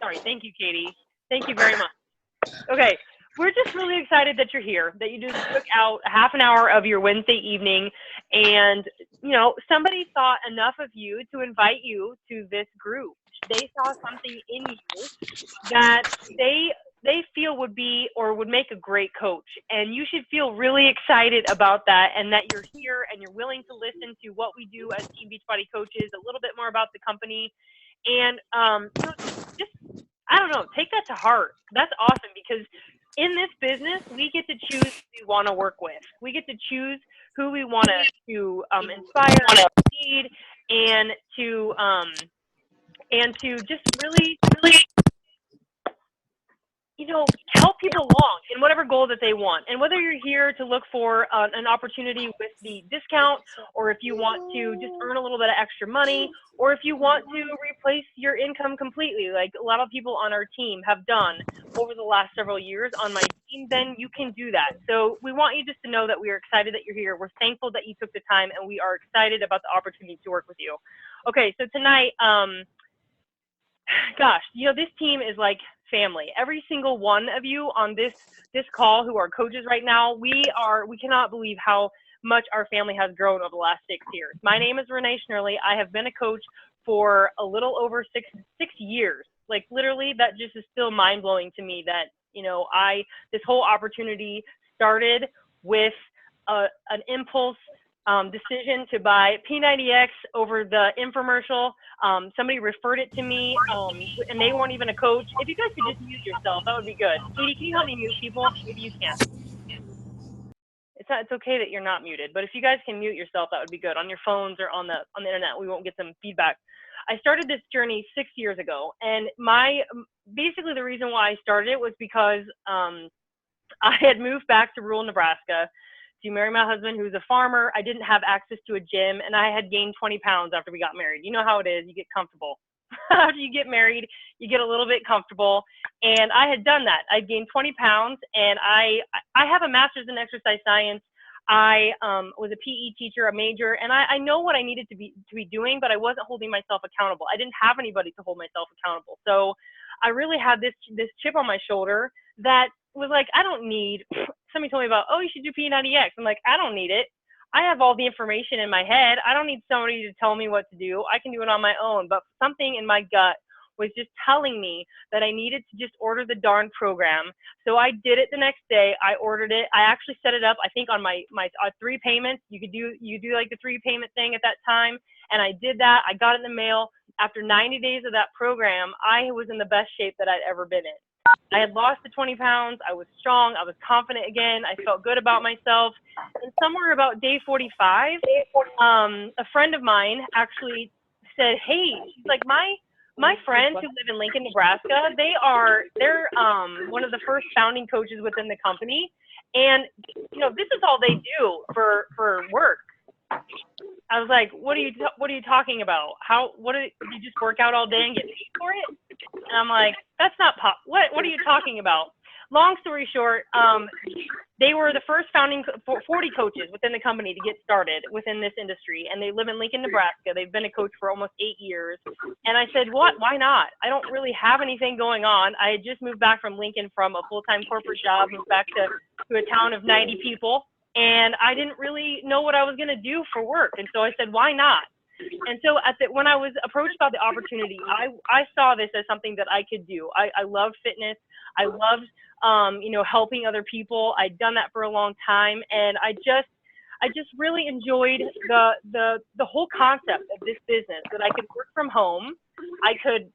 Sorry. Thank you, Katie. Thank you very much. Okay. We're just really excited that you're here, that you just took out a half an hour of your Wednesday evening, and, you know, somebody thought enough of you to invite you to this group. They saw something in you that they feel would be or would make a great coach, and you should feel really excited about that, and that you're here and you're willing to listen to what we do as Team Beachbody coaches, a little bit more about the company, and you know, just I don't know, take that to heart. That's awesome, because in this business, we get to choose who we want to work with. We get to choose who we want to inspire, lead, and to just really, you know, help people along in whatever goal that they want. And whether you're here to look for an opportunity with the discount, or if you want to just earn a little bit of extra money, or if you want to replace your income completely, like a lot of people on our team have done over the last several years on my team, then you can do that. So we want you just to know that we are excited that you're here. We're thankful that you took the time, and we are excited about the opportunity to work with you. Okay, so tonight, gosh, you know, this team is like family. Every single one of you on this call who are coaches right now, we cannot believe how much our family has grown over the last 6 years. My name is Renee Schnurley. I have been a coach for a little over six years. Like, literally, that just is still mind blowing to me that, you know, this whole opportunity started with an impulse decision to buy P90X over the infomercial. Somebody referred it to me, and they weren't even a coach. If you guys could just mute yourself, that would be good. Katie, can you help me mute people? Maybe you can. It's okay that you're not muted, but if you guys can mute yourself, that would be good. On your phones or on the internet, we won't get some feedback. I started this journey 6 years ago, and basically the reason why I started it was because I had moved back to rural Nebraska to marry my husband, who's a farmer. I didn't have access to a gym, and I had gained 20 pounds after we got married. You know how it is. You get comfortable. After you get married, you get a little bit comfortable. And I had done that. I gained 20 pounds, and I have a master's in exercise science. I was a PE teacher, a major, and I know what I needed to be doing, but I wasn't holding myself accountable. I didn't have anybody to hold myself accountable. So I really had this chip on my shoulder that was like, I don't need, somebody told me about, oh, you should do P90X. I'm like, I don't need it. I have all the information in my head. I don't need somebody to tell me what to do. I can do it on my own. But something in my gut was just telling me that I needed to just order the darn program. So I did it the next day. I ordered it. I actually set it up, I think, on my 3 payments. You do like the 3 payment thing at that time. And I did that. I got it in the mail. After 90 days of that program, I was in the best shape that I'd ever been in. I had lost the 20 pounds. I was strong. I was confident again. I felt good about myself. And somewhere about day 45, a friend of mine actually said, hey, she's like, my friends who live in Lincoln, Nebraska, they're one of the first founding coaches within the company. And, you know, this is all they do for work. I was like, what are you talking about? Do you just work out all day and get paid for it? And I'm like, that's not what are you talking about? Long story short, they were the first founding 40 coaches within the company to get started within this industry. And they live in Lincoln, Nebraska. They've been a coach for almost 8 years. And I said, why not? I don't really have anything going on. I had just moved back from Lincoln from a full-time corporate job, moved back to a town of 90 people. And I didn't really know what I was going to do for work. And so I said, why not? And so when I was approached by the opportunity, I saw this as something that I could do. I love fitness. I loved, helping other people. I'd done that for a long time. And I just really enjoyed the whole concept of this business, that I could work from home. I could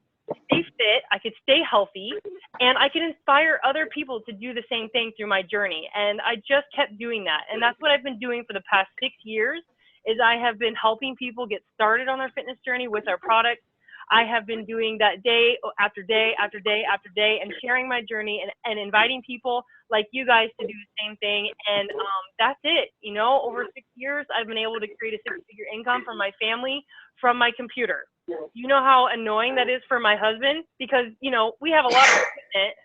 stay fit, I could stay healthy, and I could inspire other people to do the same thing through my journey. And I just kept doing that. And that's what I've been doing for the past 6 years, is I have been helping people get started on their fitness journey with our products. I have been doing that day after day after day after day, and sharing my journey and inviting people like you guys to do the same thing. And that's it. You know, over 6 years, I've been able to create a 6-figure income for my family from my computer. You know how annoying that is for my husband, because, you know, we have a lot of equipment.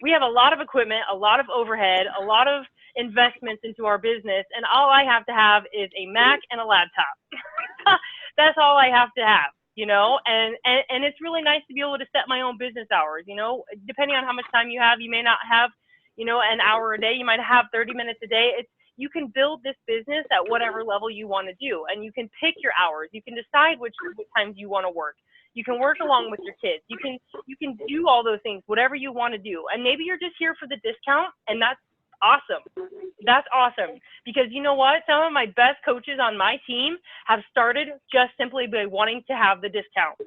We have a lot of equipment, a lot of overhead, a lot of investments into our business, and all I have to have is a Mac and a laptop. That's all I have to have. you know, and it's really nice to be able to set my own business hours, you know, depending on how much time you have. You may not have, you know, an hour a day. You might have 30 minutes a day. You can build this business at whatever level you want to do, and you can pick your hours. You can decide which times you want to work. You can work along with your kids. You can do all those things, whatever you want to do. And maybe you're just here for the discount, and that's awesome. That's awesome. Because you know what? Some of my best coaches on my team have started just simply by wanting to have the discount.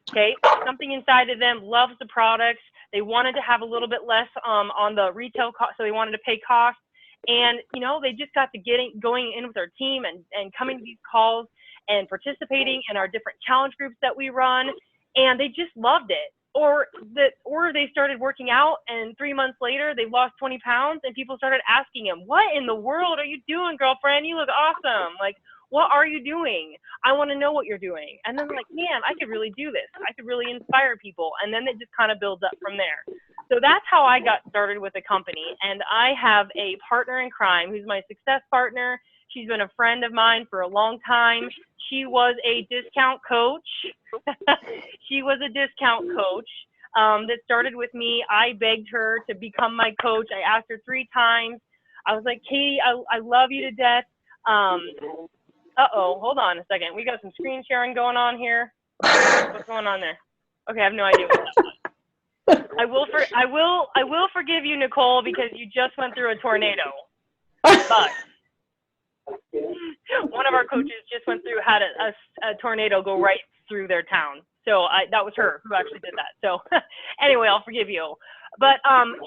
Okay? Something inside of them loves the products. They wanted to have a little bit less on the retail cost, so they wanted to pay cost. And, you know, they just got to going in with our team and coming to these calls and participating in our different challenge groups that we run, and they just loved it. Or they started working out, and 3 months later they lost 20 pounds, and people started asking them, "What in the world are you doing, girlfriend? You look awesome. Like, what are you doing? I want to know what you're doing." And then like, man, I could really do this. I could really inspire people. And then it just kind of builds up from there. So that's how I got started with the company. And I have a partner in crime who's my success partner. She's been a friend of mine for a long time. She was a discount coach. She was a discount coach that started with me. I begged her to become my coach. I asked her 3 times. I was like, "Katie, I love you to death." Uh-oh, hold on a second. We got some screen sharing going on here. What's going on there? Okay, I have no idea what that was. I will forgive you, Nicole, because you just went through a tornado. But one of our coaches just had a tornado go right through their town. So that was her who actually did that. So anyway, I'll forgive you. But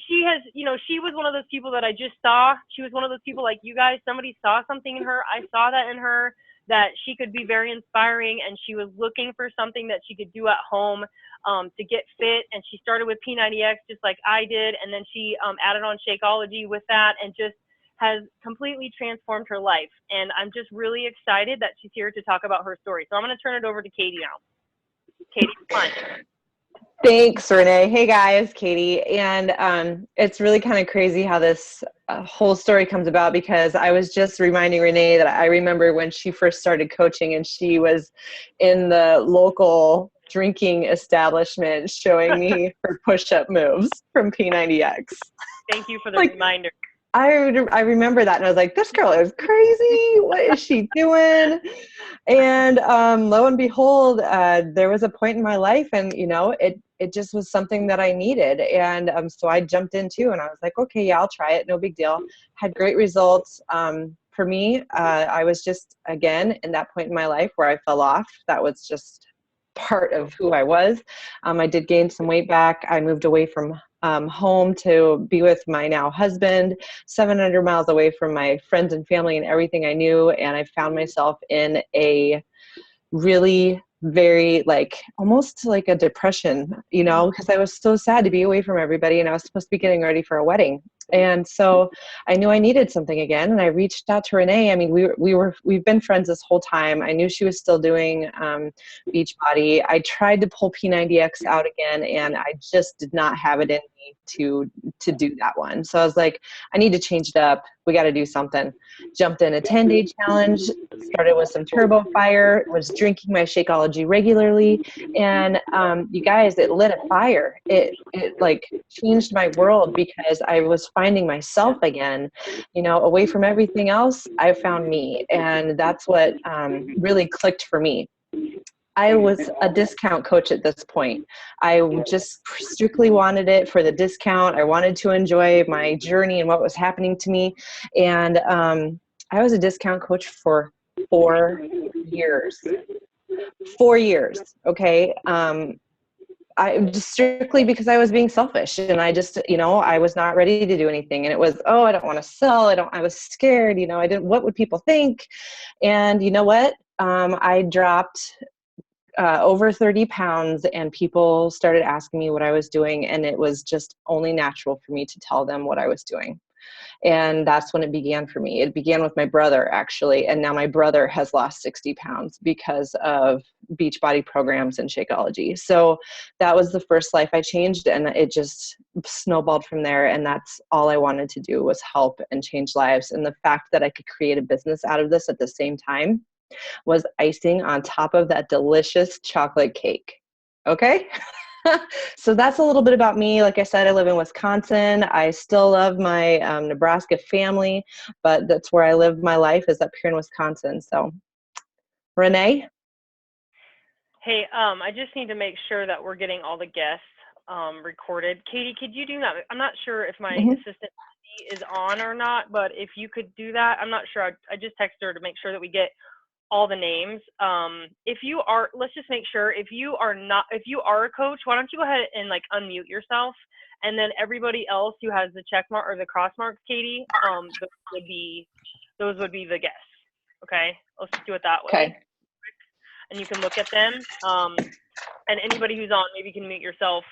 she has, you know, she was one of those people that I just saw. She was one of those people like you guys. Somebody saw something in her. I saw that in her, that she could be very inspiring, and she was looking for something that she could do at home to get fit. And she started with P90X just like I did, and then she added on Shakeology with that, and just has completely transformed her life. And I'm just really excited that she's here to talk about her story. So I'm going to turn it over to Katie now. Katie, fun. Thanks, Renee. Hey guys, Katie. And it's really kind of crazy how this whole story comes about, because I was just reminding Renee that I remember when she first started coaching, and she was in the local drinking establishment showing me her push-up moves from P90X. Thank you for the reminder. I remember that, and I was like, this girl is crazy. What is she doing? And lo and behold, there was a point in my life, and you know, it just was something that I needed. And so I jumped in too, and I was like, okay, yeah, I'll try it. No big deal. Had great results. For me, I was just, again, in that point in my life where I fell off. That was just part of who I was. I did gain some weight back. I moved away from home to be with my now husband, 700 miles away from my friends and family and everything I knew. And I found myself in a really very, like, almost like a depression, you know, because I was so sad to be away from everybody, and I was supposed to be getting ready for a wedding. And so I knew I needed something again, and I reached out to Renee. I mean, we've been friends this whole time. I knew she was still doing Beachbody. I tried to pull P90X out again, and I just did not have it in me to do that one. So I was like, I need to change it up. We got to do something. Jumped in a 10-day challenge, started with some Turbo Fire, was drinking my Shakeology regularly, and you guys, it lit a fire. It like changed my world, because I was finding myself again, you know, away from everything else. I found me, and that's what really clicked for me. I was a discount coach at this point. I just strictly wanted it for the discount. I wanted to enjoy my journey and what was happening to me. And I was a discount coach for 4 years. 4 years, okay? I just strictly because I was being selfish, and I just, you know, I was not ready to do anything. And it was, oh, I don't want to sell. I was scared, you know, what would people think? And you know what? I dropped over 30 pounds, and people started asking me what I was doing, and it was just only natural for me to tell them what I was doing. And that's when it began for me. It began with my brother, actually, and now my brother has lost 60 pounds because of Beachbody programs and Shakeology. So that was the first life I changed, and it just snowballed from there, and that's all I wanted to do, was help and change lives. And the fact that I could create a business out of this at the same time was icing on top of that delicious chocolate cake. Okay? So that's a little bit about me. Like I said, I live in Wisconsin. I still love my Nebraska family, but that's where I live my life, is up here in Wisconsin. So, Renee? Hey, I just need to make sure that we're getting all the guests recorded. Katie, could you do that? I'm not sure if my Mm-hmm. assistant is on or not, but if you could do that, I'm not sure. I just texted her to make sure that we get all the names. If you are, let's just make sure, if you are a coach, why don't you go ahead and like unmute yourself, and then everybody else who has the check mark or the cross marks, Katie, those would be the guests. Okay, let's just do it that way, Okay. and you can look at them. And anybody who's on, maybe you can mute yourself.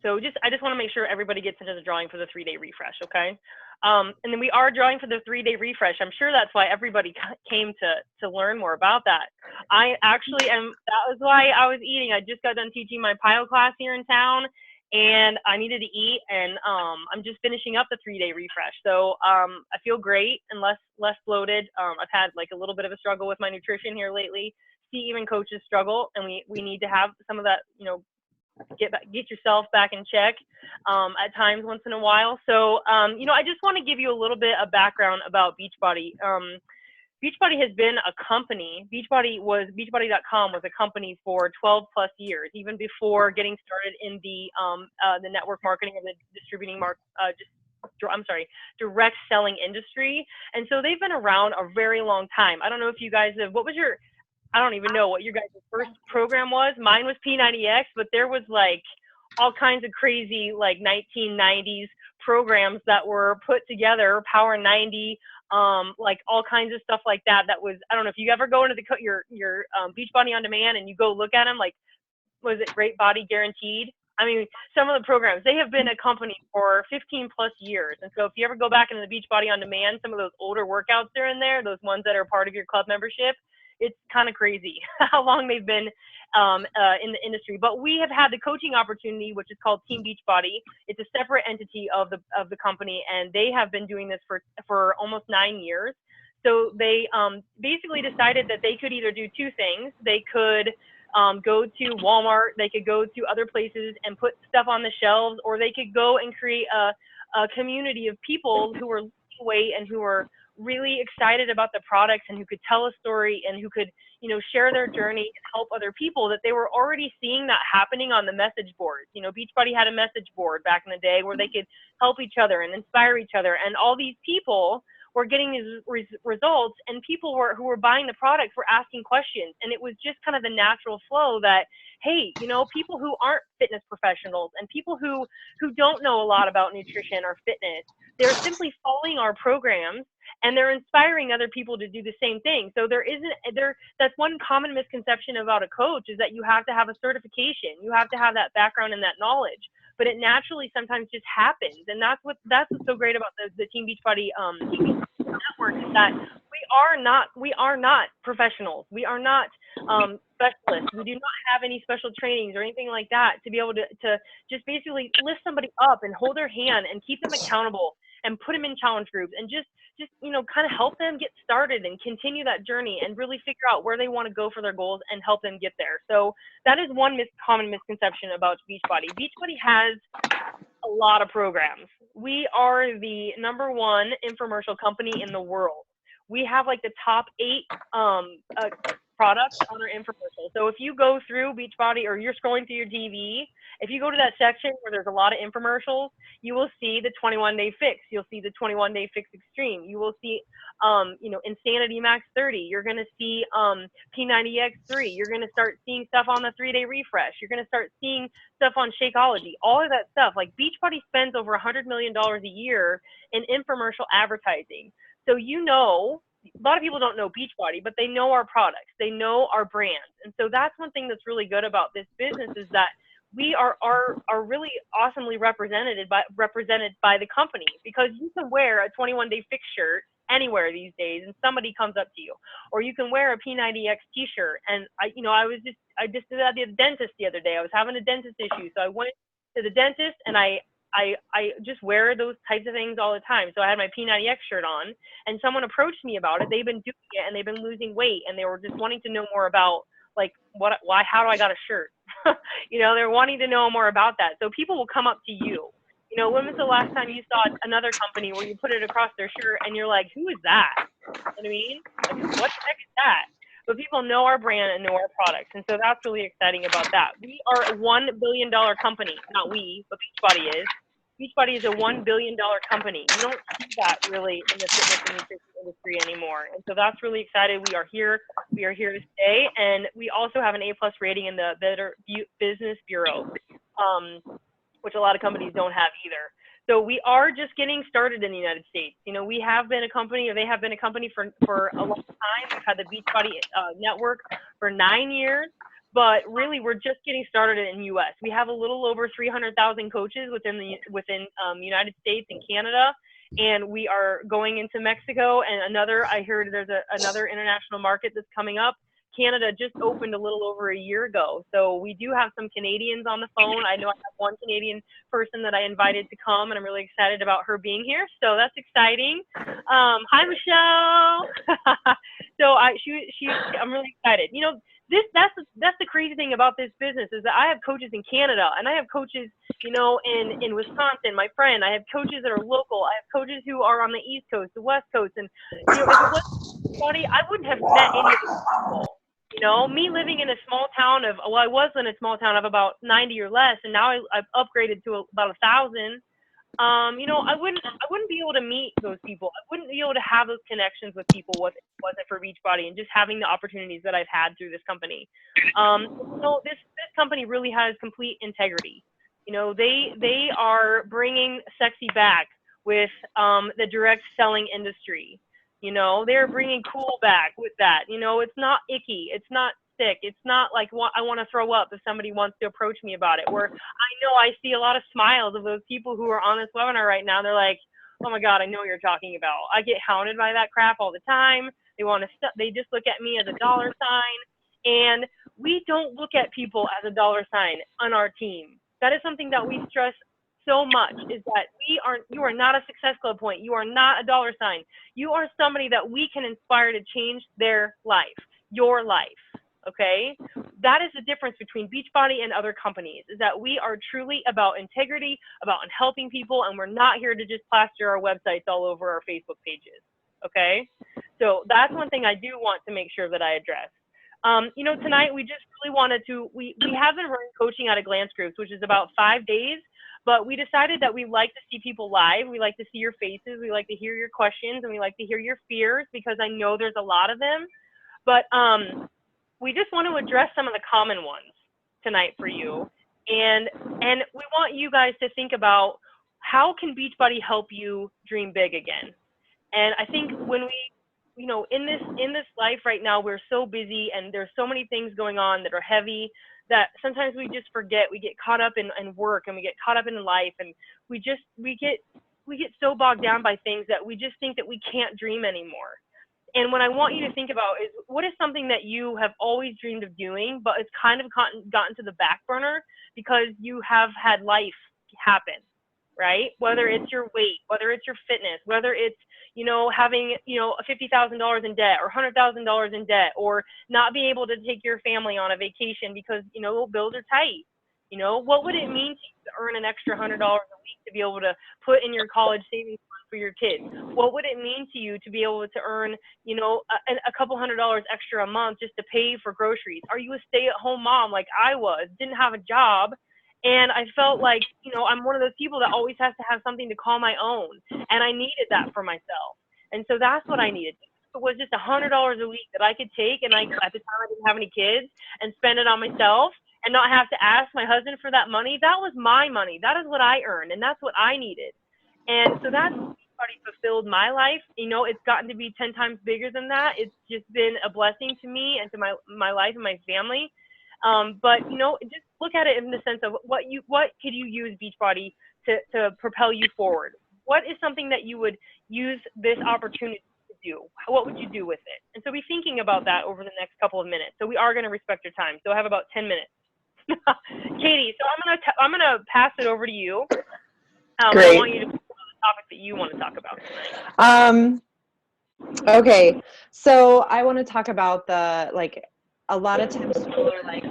So I just want to make sure everybody gets into the drawing for the 3-day refresh, okay? And then we are drawing for the 3-day refresh. I'm sure that's why everybody came to learn more about that. I actually am, that was why I was eating. I just got done teaching my PIO class here in town, and I needed to eat, and I'm just finishing up the 3-day refresh. So I feel great and less bloated. I've had like a little bit of a struggle with my nutrition here lately. See, even coaches struggle, and we need to have some of that, get yourself back in check at times once in a while. So, I just want to give you a little bit of background about Beachbody. Beachbody has been a company. Beachbody.com was a company for 12 plus years, even before getting started in the network marketing and the direct selling industry. And so they've been around a very long time. I don't know if you guys have, I don't even know what your guys' first program was. Mine was P90X, but there was like all kinds of crazy like 1990s programs that were put together, Power 90, like all kinds of stuff like that. That was, I don't know if you ever go into your Beachbody on Demand and you go look at them, like, was it Great Body Guaranteed? I mean, some of the programs, they have been a company for 15 plus years. And so if you ever go back into the Beachbody on Demand, some of those older workouts are in there, those ones that are part of your club membership. It's kind of crazy how long they've been in the industry. But we have had the coaching opportunity, which is called Team Beachbody. It's a separate entity of the company, and they have been doing this for almost 9 years. So they basically decided that they could either do two things. They could go to Walmart, they could go to other places and put stuff on the shelves, or they could go and create a community of people who are losing weight and who are really excited about the products and who could tell a story and who could, share their journey and help other people, that they were already seeing that happening on the message boards. Beachbody had a message board back in the day where they could help each other and inspire each other. And all these people were getting these results, and people who were buying the products were asking questions. And it was just kind of the natural flow that, hey, people who aren't fitness professionals and people who don't know a lot about nutrition or fitness, they're simply following our programs and they're inspiring other people to do the same thing. So that's one common misconception about a coach, is that you have to have a certification. You have to have that background and that knowledge, but it naturally sometimes just happens. And that's what's so great about the Team Beachbody network, is that we are not professionals. We are not specialists. We do not have any special trainings or anything like that to be able to just basically lift somebody up and hold their hand and keep them accountable and put them in challenge groups and just kind of help them get started and continue that journey and really figure out where they want to go for their goals and help them get there. So that is one common misconception about Beachbody. Beachbody has a lot of programs. We are the #1 infomercial company in the world. We have like the top 8 products on our infomercial. So if you go through Beachbody or you're scrolling through your TV, if you go to that section where there's a lot of infomercials, you will see the 21-day fix. You'll see the 21-day fix extreme. You will see, Insanity Max 30. You're going to see P90X3. You're going to start seeing stuff on the 3-day refresh. You're going to start seeing stuff on Shakeology. All of that stuff. Like, Beachbody spends over $100 million a year in infomercial advertising. So a lot of people don't know Beachbody, but they know our products. They know our brands. And so that's one thing that's really good about this business, is that we are really awesomely represented by the company, because you can wear a 21-day fix shirt anywhere these days and somebody comes up to you, or you can wear a P90X t-shirt. And I just did that at the dentist the other day. I was having a dentist issue. So I went to the dentist and I I just wear those types of things all the time. So I had my P90X shirt on, and someone approached me about it. They've been doing it, and they've been losing weight, and they were just wanting to know more about, like, how do I got a shirt? They're wanting to know more about that. So people will come up to you. When was the last time you saw another company where you put it across their shirt and you're like, who is that? You know what I mean? Like, what the heck is that? But people know our brand and know our products. And so that's really exciting about that. We are a $1 billion company. Not we, but Beachbody is. Beachbody is a $1 billion company. You don't see that really in the fitness and nutrition industry anymore. And so that's really exciting. We are here. We are here to stay. And we also have an A+ rating in the Better Business Bureau, which a lot of companies don't have either. So we are just getting started in the United States. We have been a company, or they have been a company for a long time. We've had the Beachbody network for 9 years, but really we're just getting started in the U.S. We have a little over 300,000 coaches within United States and Canada, and we are going into Mexico and I heard there's another international market that's coming up. Canada just opened a little over a year ago. So we do have some Canadians on the phone. I know I have one Canadian person that I invited to come, and I'm really excited about her being here. So that's exciting. Hi, Michelle. So I'm really excited. That's the crazy thing about this business is that I have coaches in Canada, and I have coaches, in Wisconsin, my friend. I have coaches that are local. I have coaches who are on the East Coast, the West Coast. And, if it wasn't funny, I wouldn't have met any of these people. Me living in a small town I was in a small town of about 90 or less, and now I've upgraded to about 1,000. I wouldn't be able to meet those people. I wouldn't be able to have those connections with people if it wasn't for Beachbody and just having the opportunities that I've had through this company. This company really has complete integrity. They are bringing sexy back with the direct selling industry. They're bringing cool back with that. It's not icky. It's not sick. It's not like I want to throw up if somebody wants to approach me about it. Where I see a lot of smiles of those people who are on this webinar right now. They're like, oh my God, I know what you're talking about. I get hounded by that crap all the time. They just look at me as a dollar sign. And we don't look at people as a dollar sign on our team. That is something that we stress so much, is that you are not a Success Club point. You are not a dollar sign. You are somebody that we can inspire to change their life, your life. Okay? That is the difference between Beachbody and other companies, is that we are truly about integrity, about helping people, and we're not here to just plaster our websites all over our Facebook pages. Okay? So that's one thing I do want to make sure that I address. Tonight we just really wanted to, we have been running coaching out of Glance Groups, which is about 5 days. But we decided that we like to see people live. We like to see your faces. We like to hear your questions, and we like to hear your fears, because I know there's a lot of them. But we just want to address some of the common ones tonight for you. And we want you guys to think about, how can Beachbody help you dream big again? And I think when we, in this life right now, we're so busy, and there's so many things going on that are heavy, that sometimes we just forget. We get caught up in work, and we get caught up in life, and we get so bogged down by things that we just think that we can't dream anymore. And what I want you to think about is, what is something that you have always dreamed of doing, but it's kind of gotten to the back burner because you have had life happen, right? Whether it's your weight, whether it's your fitness, whether it's, having, $50,000 in debt or $100,000 in debt, or not being able to take your family on a vacation because, bills are tight. What would it mean to you to earn an extra $100 a week to be able to put in your college savings fund for your kids? What would it mean to you to be able to earn, a couple $100 extra a month just to pay for groceries? Are you a stay-at-home mom like I was, didn't have a job? And I felt like, I'm one of those people that always has to have something to call my own. And I needed that for myself. And so that's what I needed. It was just $100 a week that I could take, and at the time I didn't have any kids, and spend it on myself and not have to ask my husband for that money. That was my money. That is what I earned, and that's what I needed. And so that's Beachbody fulfilled my life. It's gotten to be 10 times bigger than that. It's just been a blessing to me and to my life and my family. But just look at it in the sense of what could you use Beachbody to propel you forward? What is something that you would use this opportunity to do? What would you do with it? And so be thinking about that over the next couple of minutes. So we are going to respect your time. So I have about 10 minutes. Katie, so I'm gonna pass it over to you. And I Great. want you to pick the topic that you want to talk about tonight. Okay. So I want to talk about a lot of times people are like,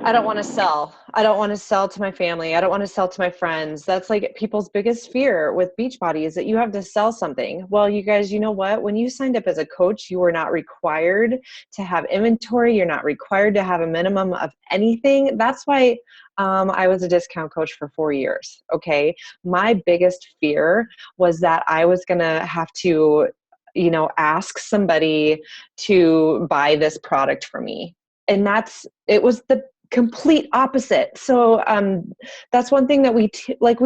I don't want to sell. I don't want to sell to my family. I don't want to sell to my friends. That's like people's biggest fear with Beachbody is that you have to sell something. Well, you guys, you know what? When you signed up as a coach, you were not required to have inventory. You're not required to have a minimum of anything. That's why I was a discount coach for 4 years. Okay. My biggest fear was that I was going to have to, ask somebody to buy this product for me. And it was the complete opposite. So that's one thing that we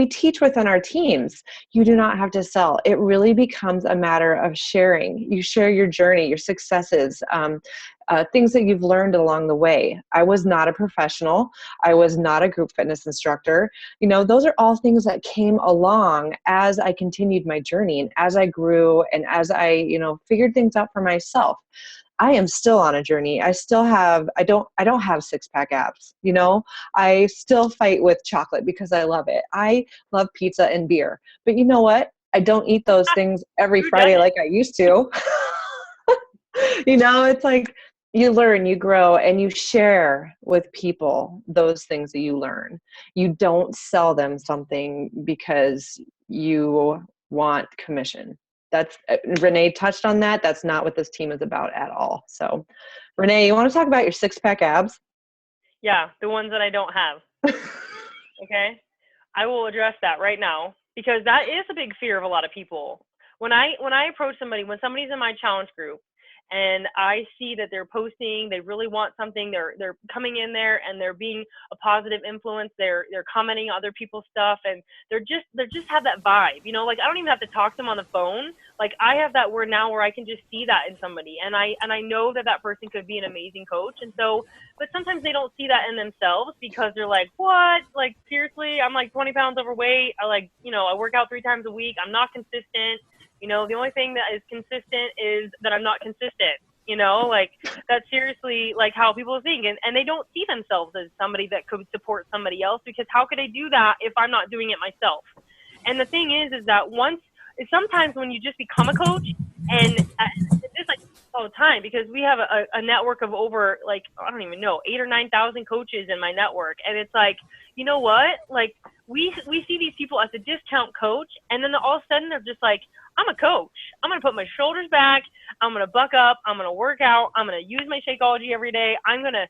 teach within our teams. You do not have to sell. It really becomes a matter of sharing. You share your journey, your successes, things that you've learned along the way. I was not a professional. I was not a group fitness instructor. Those are all things that came along as I continued my journey and as I grew and as I, figured things out for myself. I am still on a journey. I don't have six-pack abs, I still fight with chocolate because I love it. I love pizza and beer. But you know what? I don't eat those things every Who Friday doesn't? like I used to. It's like you learn, you grow, and you share with people those things that you learn. You don't sell them something because you want commission. That's Renee touched on that. That's not what this team is about at all. So, Renee, you want to talk about your six-pack abs? Yeah, the ones that I don't have. Okay, I will address that right now because that is a big fear of a lot of people. When I approach somebody, when somebody's in my challenge group, and I see that they're posting, they really want something, they're coming in there and they're being a positive influence, they're commenting on other people's stuff, and they're just have that vibe, like I don't even have to talk to them on the phone. Like I have that word now where I can just see that in somebody, and I know that person could be an amazing coach. And so, but sometimes they don't see that in themselves because they're like, what? Like seriously, I'm like 20 pounds overweight. I work out 3 times a week. I'm not consistent. The only thing that is consistent is that I'm not consistent, like that's seriously like how people think. And they don't see themselves as somebody that could support somebody else, because how could I do that if I'm not doing it myself? And the thing is that sometimes when you just become a coach, and it's just like all the time, because we have a network of over, like, I don't even know, 8,000 or 9,000 coaches in my network. And it's like, you know what? Like we see these people as a discount coach, and then all of a sudden they're just like, I'm a coach. I'm going to put my shoulders back. I'm going to buck up. I'm going to work out. I'm going to use my Shakeology every day. I'm going to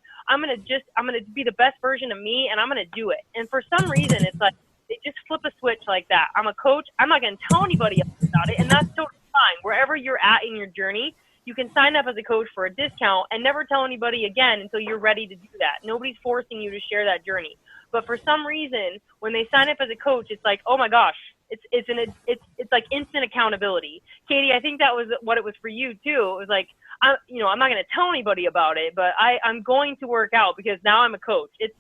be the best version of me, and I'm going to do it. And for some reason, it's like they just flip a switch like that. I'm a coach. I'm not going to tell anybody else about it, and that's totally fine. Wherever you're at in your journey, you can sign up as a coach for a discount and never tell anybody again until you're ready to do that. Nobody's forcing you to share that journey. But for some reason, when they sign up as a coach, it's like, oh my gosh, it's like instant accountability. Katie, I think that was what it was for you too. It was like, I'm not going to tell anybody about it, but I'm going to work out because now I'm a coach. It's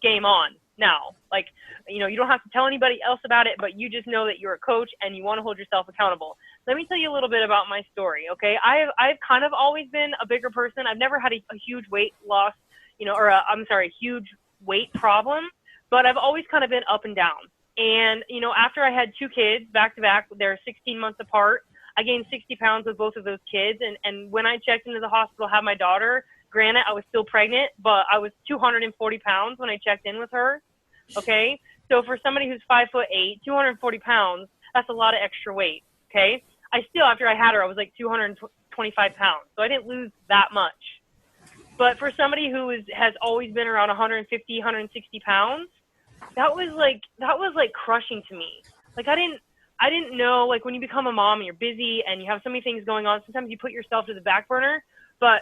game on now. Like, you don't have to tell anybody else about it, but you just know that you're a coach and you want to hold yourself accountable. Let me tell you a little bit about my story. Okay. I've kind of always been a bigger person. I've never had a huge weight loss, huge weight problem, but I've always kind of been up and down. And, after I had 2 kids back to back, they're 16 months apart, I gained 60 pounds with both of those kids. And when I checked into the hospital, had my daughter, granted, I was still pregnant, but I was 240 pounds when I checked in with her. Okay. So for somebody who's 5'8", 240 pounds, that's a lot of extra weight. Okay. I still, after I had her, I was like 225 pounds. So I didn't lose that much. But for somebody who has always been around 150, 160 pounds, that was like crushing to me. Like I didn't know, like when you become a mom and you're busy and you have so many things going on, sometimes you put yourself to the back burner,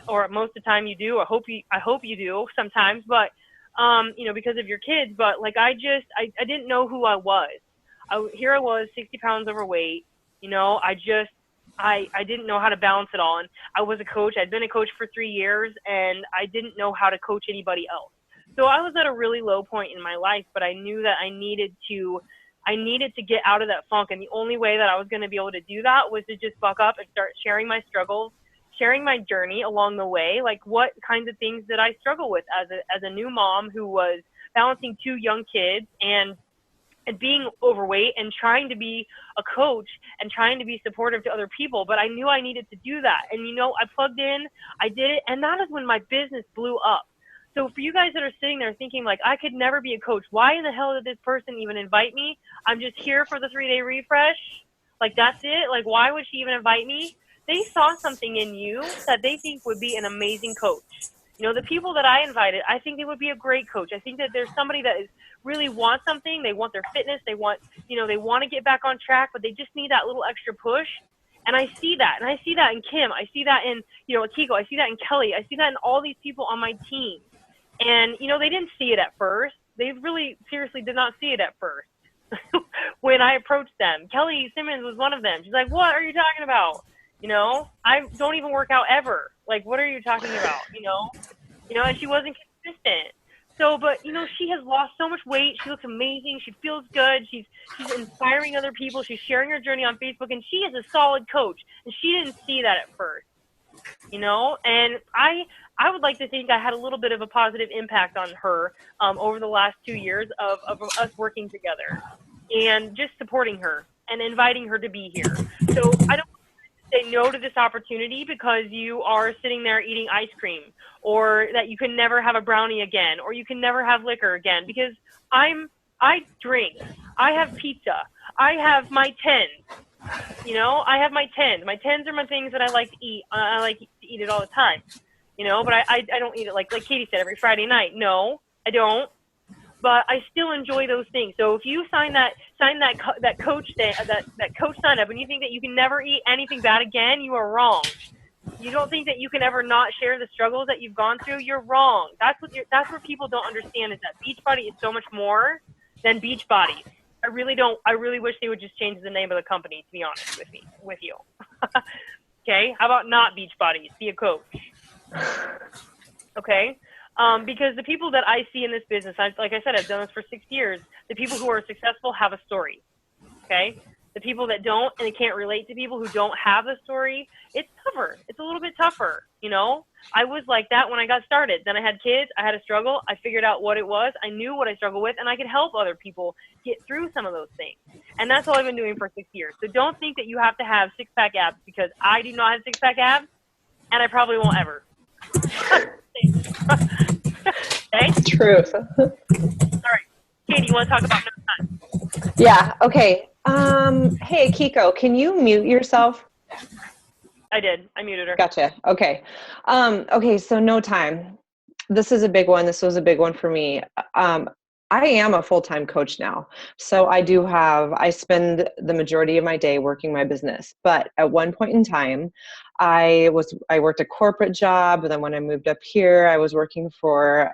or most of the time you do. I hope you do sometimes, but because of your kids. But like I didn't know who I was. Here I was 60 pounds overweight. I didn't know how to balance it all. And I was a coach. I'd been a coach for 3 years, and I didn't know how to coach anybody else. So I was at a really low point in my life, but I knew that I needed to get out of that funk. And the only way that I was going to be able to do that was to just buck up and start sharing my struggles, sharing my journey along the way. Like what kinds of things did I struggle with as a new mom who was balancing 2 young kids and and being overweight and trying to be a coach and trying to be supportive to other people. But I knew I needed to do that. And, you know, I plugged in, I did it. And that is when my business blew up. So for you guys that are sitting there thinking like, I could never be a coach, why in the hell did this person even invite me? I'm just here for the 3-day refresh. Like, that's it. Like, why would she even invite me? They saw something in you that they think would be an amazing coach. You know, the people that I invited, I think they would be a great coach. I think that there's somebody that is really wants something. They want their fitness. They want, you know, they want to get back on track, but they just need that little extra push. And I see that. And I see that in Kim. I see that in, you know, Akiko. I see that in Kelly. I see that in all these people on my team. And, you know, they didn't see it at first. They really seriously did not see it at first when I approached them. Kelly Simmons was one of them. She's like, what are you talking about? You know, I don't even work out ever. Like, what are you talking about? You know, and she wasn't consistent. So, but, you know, she has lost so much weight. She looks amazing. She feels good. She's inspiring other people. She's sharing her journey on Facebook, and she is a solid coach. And she didn't see that at first, you know, and I would like to think I had a little bit of a positive impact on her over the last 2 years of us working together and just supporting her and inviting her to be here. So I don't say no to this opportunity because you are sitting there eating ice cream, or that you can never have a brownie again, or you can never have liquor again, because I drink, I have pizza, I have my 10s, you know, I have my 10s. My 10s are my things that I like to eat. I like to eat it all the time, you know, but I don't eat it like Katie said every Friday night. No, I don't. But I still enjoy those things. So if you sign that coach sign up, and you think that you can never eat anything bad again, you are wrong. You don't think that you can ever not share the struggles that you've gone through, you're wrong. That's what people don't understand, is that Beachbody is so much more than Beachbody. I really wish they would just change the name of the company, to be honest with you. Okay? How about not Beachbody? Be a coach. Okay? Because the people that I see in this business, like I said, I've done this for 6 years. The people who are successful have a story, okay? The people that don't and can't relate to people who don't have a story, it's tougher. It's a little bit tougher, you know? I was like that when I got started. Then I had kids. I had a struggle. I figured out what it was. I knew what I struggled with, and I could help other people get through some of those things. And that's all I've been doing for 6 years. So don't think that you have to have six-pack abs, because I do not have six-pack abs, and I probably won't ever. Okay? Truth. All right. Katie, you want to talk about no time? Yeah. Okay. Hey, Kiko, can you mute yourself? I did. I muted her. Gotcha. Okay. Okay. So no time. This is a big one. This was a big one for me. I am a full-time coach now. So I spend the majority of my day working my business. But at one point in time, I worked a corporate job. And then when I moved up here, I was working for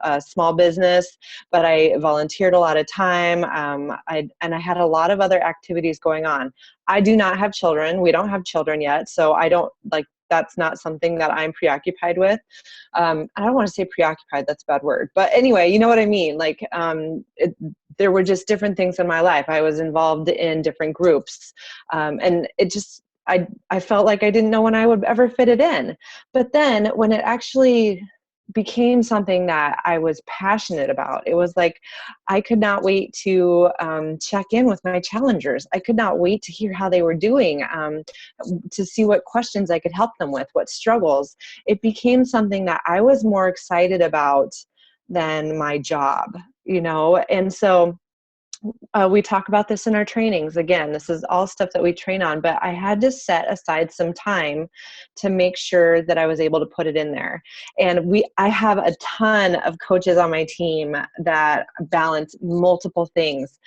a small business, but I volunteered a lot of time. I had a lot of other activities going on. I do not have children. We don't have children yet. So that's not something that I'm preoccupied with. I don't want to say preoccupied, that's a bad word. But anyway, you know what I mean? There were just different things in my life. I was involved in different groups. And it just, I felt like I didn't know when I would ever fit it in. But then when it actually became something that I was passionate about, it was like I could not wait to check in with my challengers. I could not wait to hear how they were doing, to see what questions I could help them with, what struggles. It became something that I was more excited about than my job, you know? And so we talk about this in our trainings. Again, this is all stuff that we train on, but I had to set aside some time to make sure that I was able to put it in there. And I have a ton of coaches on my team that balance multiple things,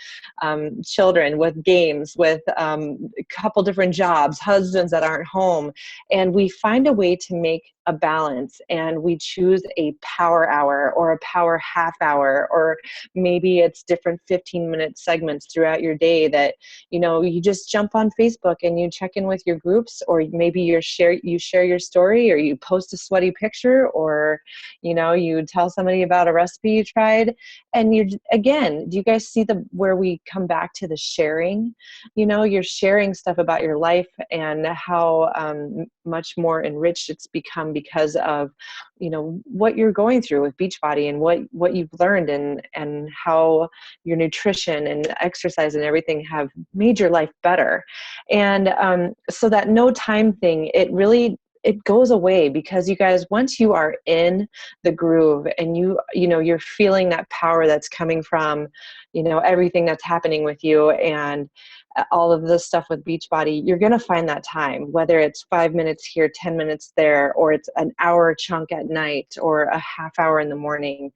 children with games, with a couple different jobs, husbands that aren't home. And we find a way to make a balance, and we choose a power hour or a power half hour, or maybe it's different 15-minute segments throughout your day that, you know, you just jump on Facebook and you check in with your groups, or maybe you share your story, or you post a sweaty picture, or, you know, you tell somebody about a recipe you tried. And again, do you guys see where we come back to the sharing? You know, you're sharing stuff about your life and how much more enriched it's become because of, you know, what you're going through with Beachbody and what you've learned, and how your nutrition and exercise and everything have made your life better. And so that no time thing, it goes away, because you guys, once you are in the groove and you know, you're feeling that power that's coming from, you know, everything that's happening with you and all of this stuff with Beachbody, you're going to find that time, whether it's 5 minutes here, 10 minutes there, or it's an hour chunk at night or a half hour in the morning.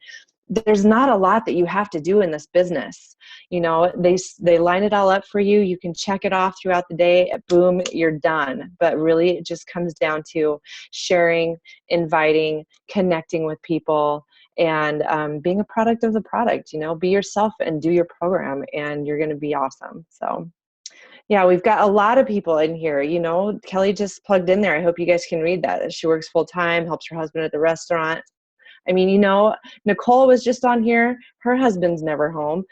There's not a lot that you have to do in this business. You know, they line it all up for you. You can check it off throughout the day. Boom, you're done. But really, it just comes down to sharing, inviting, connecting with people, and being a product of the product. You know, be yourself and do your program, and you're going to be awesome. So yeah, we've got a lot of people in here. You know, Kelly just plugged in there. I hope you guys can read that. She works full time, helps her husband at the restaurant. I mean, you know, Nicole was just on here. Her husband's never home.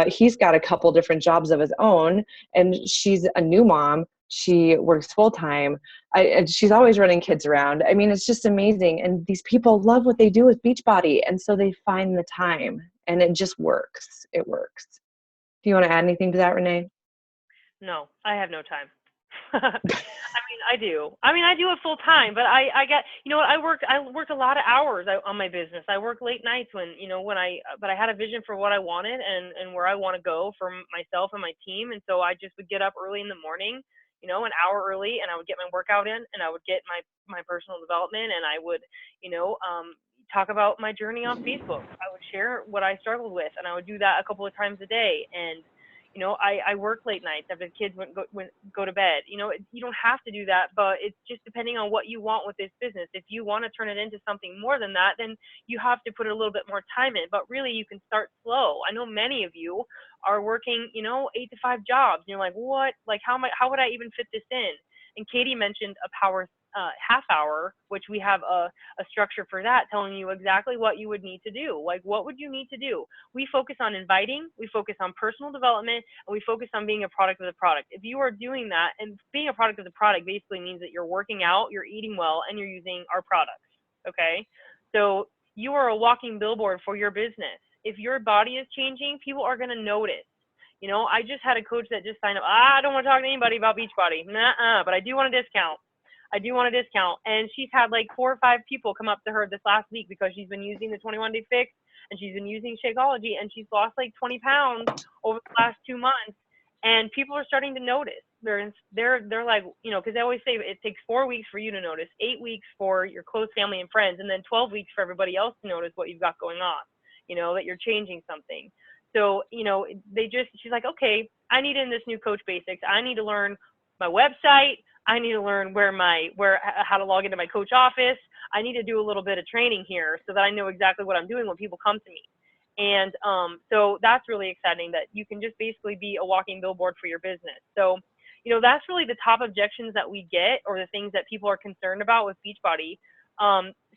He's got a couple different jobs of his own, and she's a new mom. She works full time. And she's always running kids around. I mean, it's just amazing. And these people love what they do with Beachbody, and so they find the time, and it just works. It works. Do you want to add anything to that, Renee? No, I have no time. I do. I do it full time, but I get, you know what, I worked a lot of hours on my business. I worked late nights but I had a vision for what I wanted and where I want to go for myself and my team. And so I just would get up early in the morning, you know, an hour early, and I would get my workout in, and I would get my personal development, and I would, you know, talk about my journey on Facebook. I would share what I struggled with, and I would do that a couple of times a day. And you know, I work late nights after the kids go to bed. You know, you don't have to do that, but it's just depending on what you want with this business. If you want to turn it into something more than that, then you have to put a little bit more time in. But really, you can start slow. I know many of you are working, you know, 8 to 5 jobs. And you're like, what? Like, how would I even fit this in? And Katie mentioned a power half hour, which we have a structure for that, telling you exactly what you would need to do. Like, what would you need to do? We focus on inviting, we focus on personal development, and we focus on being a product of the product. If you are doing that, and being a product of the product basically means that you're working out, you're eating well, and you're using our products, okay? So you are a walking billboard for your business. If your body is changing, people are going to notice. You know, I just had a coach that just signed up. I don't want to talk to anybody about Beachbody, but I do want a discount. And she's had like 4 or 5 people come up to her this last week because she's been using the 21-day fix, and she's been using Shakeology, and she's lost like 20 pounds over the last 2 months. And people are starting to notice. They're like, you know, because they always say it takes 4 weeks for you to notice, 8 weeks for your close family and friends, and then 12 weeks for everybody else to notice what you've got going on, you know, that you're changing something. So, you know, she's like, okay, I need in this new coach basics. I need to learn my website. I need to learn how to log into my coach office. I need to do a little bit of training here so that I know exactly what I'm doing when people come to me. And so that's really exciting, that you can just basically be a walking billboard for your business. So, you know, that's really the top objections that we get, or the things that people are concerned about with Beachbody.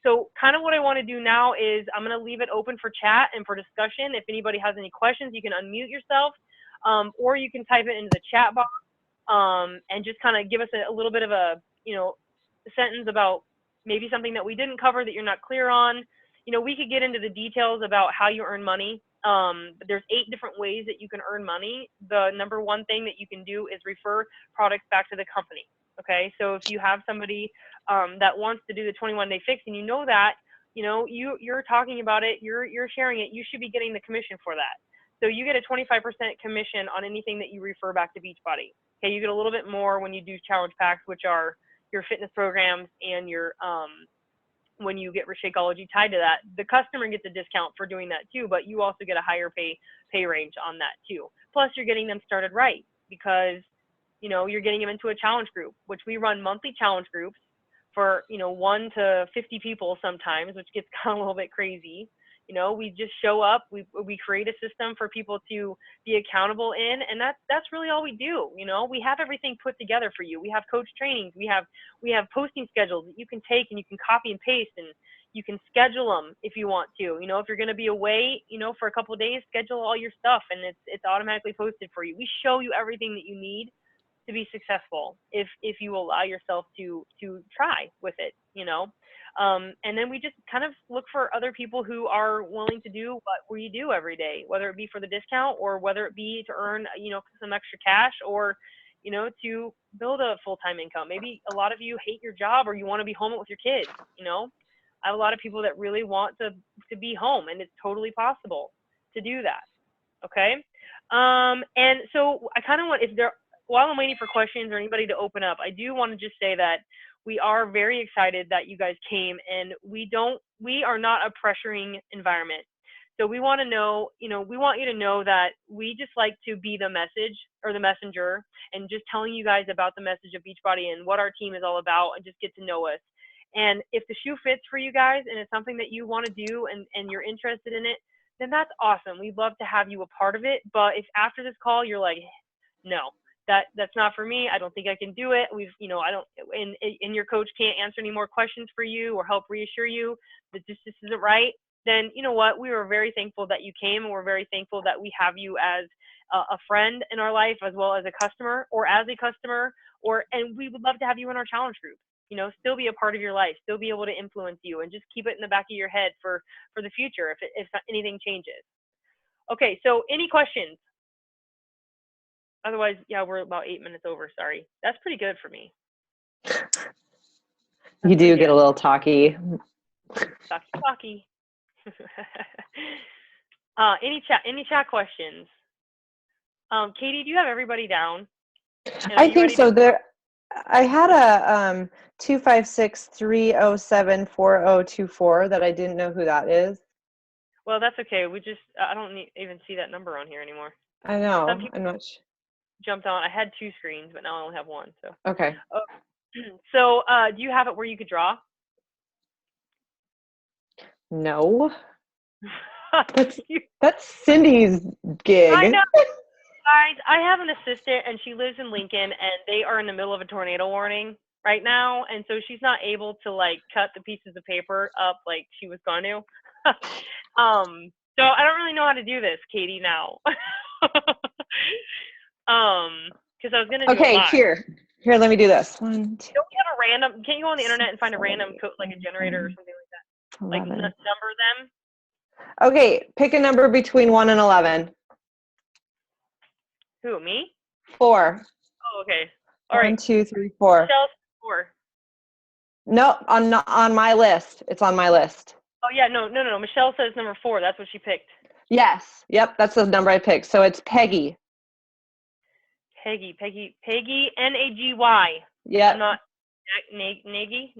So kind of what I want to do now is I'm going to leave it open for chat and for discussion. If anybody has any questions, you can unmute yourself, or you can type it into the chat box, and just kind of give us a little bit of a, you know, a sentence about maybe something that we didn't cover that you're not clear on. You know, we could get into the details about how you earn money. But there's 8 different ways that you can earn money. The number one thing that you can do is refer products back to the company. Okay, so if you have somebody that wants to do the 21-day fix, and you know that, you know, you're talking about it, you're sharing it, you should be getting the commission for that. So you get a 25% commission on anything that you refer back to Beachbody. Okay, you get a little bit more when you do challenge packs, which are your fitness programs, and your when you get Shakeology tied to that. The customer gets a discount for doing that too, but you also get a higher pay range on that too. Plus, you're getting them started right, because you know, you're getting them into a challenge group, which we run monthly challenge groups for, you know, 1 to 50 people sometimes, which gets kind of a little bit crazy. You know, we just show up, we create a system for people to be accountable in, and that's really all we do. You know, we have everything put together for you. We have coach trainings, we have posting schedules that you can take and you can copy and paste, and you can schedule them if you want to. You know, if you're going to be away, you know, for a couple of days, schedule all your stuff, and it's automatically posted for you. We show you everything that you need to be successful if you allow yourself to try with it, you know. And then we just kind of look for other people who are willing to do what we do every day, whether it be for the discount or whether it be to earn, you know, some extra cash, or, you know, to build a full-time income. Maybe a lot of you hate your job or you want to be home with your kids, you know. I have a lot of people that really want to be home, and it's totally possible to do that. Okay. And so I kind of want, while I'm waiting for questions or anybody to open up, I do want to just say that we are very excited that you guys came, and we are not a pressuring environment. So we want to know, you know, we want you to know that we just like to be the message or the messenger, and just telling you guys about the message of Beachbody and what our team is all about, and just get to know us. And if the shoe fits for you guys and it's something that you want to do and you're interested in it, then that's awesome. We'd love to have you a part of it. But if after this call you're like, no, that's not for me, I don't think I can do it, you know, I don't, and your coach can't answer any more questions for you or help reassure you that this isn't right, then you know what, we were very thankful that you came, and we're very thankful that we have you as a friend in our life, as well as a customer, and we would love to have you in our challenge group. You know, still be a part of your life, still be able to influence you, and just keep it in the back of your head for the future if anything changes. Okay, so any questions? Otherwise, yeah, we're about 8 minutes over. Sorry. That's pretty good for me. You do get a little talky. Talky. Any chat questions? Katie, do you have everybody down? I think so. I had a 256-307-4024 that I didn't know who that is. Well, that's okay. I don't even see that number on here anymore. I know. I'm not sure. Jumped on. I had 2 screens, but now I only have 1. So okay. So do you have it where you could draw? No. That's Cindy's gig. I know. Guys, I have an assistant, and she lives in Lincoln, and they are in the middle of a tornado warning right now, and so she's not able to like cut the pieces of paper up like she was going to. So I don't really know how to do this, Katie, now. Because I was gonna do it live. Here, let me do this. 1, 2. Don't you have a random? Can't you go on the internet and find a random code, like a generator or something like that? 11. Like number them. Okay, pick a number between 1 and 11. Who, me? 4. Oh, okay. All right. 1, 2, 3, 4. Michelle's 4. No, on my list. It's on my list. Oh yeah, no. Michelle says number 4. That's what she picked. Yes. Yep, that's the number I picked. So it's Peggy. Peggy, Nagy. Yeah. Not Nagy.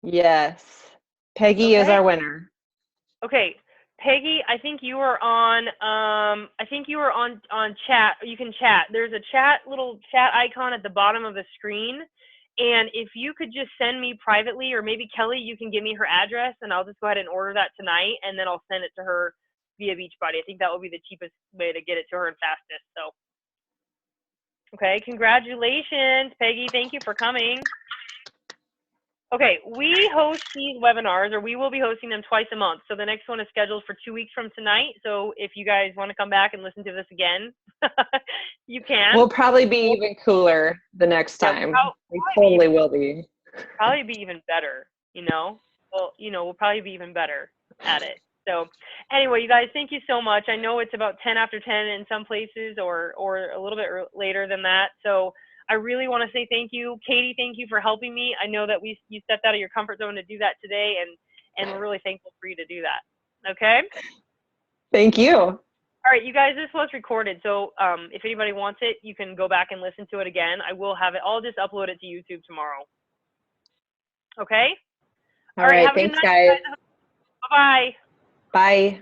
Yes. Peggy is our winner. Okay. Peggy, I think you are on chat. You can chat. There's a little chat icon at the bottom of the screen. And if you could just send me privately, or maybe Kelly, you can give me her address, and I'll just go ahead and order that tonight, and then I'll send it to her via Beachbody. I think that will be the cheapest way to get it to her and fastest. So, okay, congratulations, Peggy. Thank you for coming. Okay, we host these webinars, or we will be hosting them twice a month. So the next one is scheduled for 2 weeks from tonight. So if you guys want to come back and listen to this again, you can. We'll probably be even cooler the next time. We totally will be. Probably be even better, you know? Well, we'll probably be even better at it. So anyway, you guys, thank you so much. I know it's about 10 after 10 in some places, or a little bit later than that. So I really want to say thank you. Katie, thank you for helping me. I know that you stepped out of your comfort zone to do that today, and we're really thankful for you to do that. Okay? Thank you. All right, you guys, this was recorded. So if anybody wants it, you can go back and listen to it again. I will have it. I'll just upload it to YouTube tomorrow. Okay? All right, have thanks, a good night, guys. Bye-bye. Bye.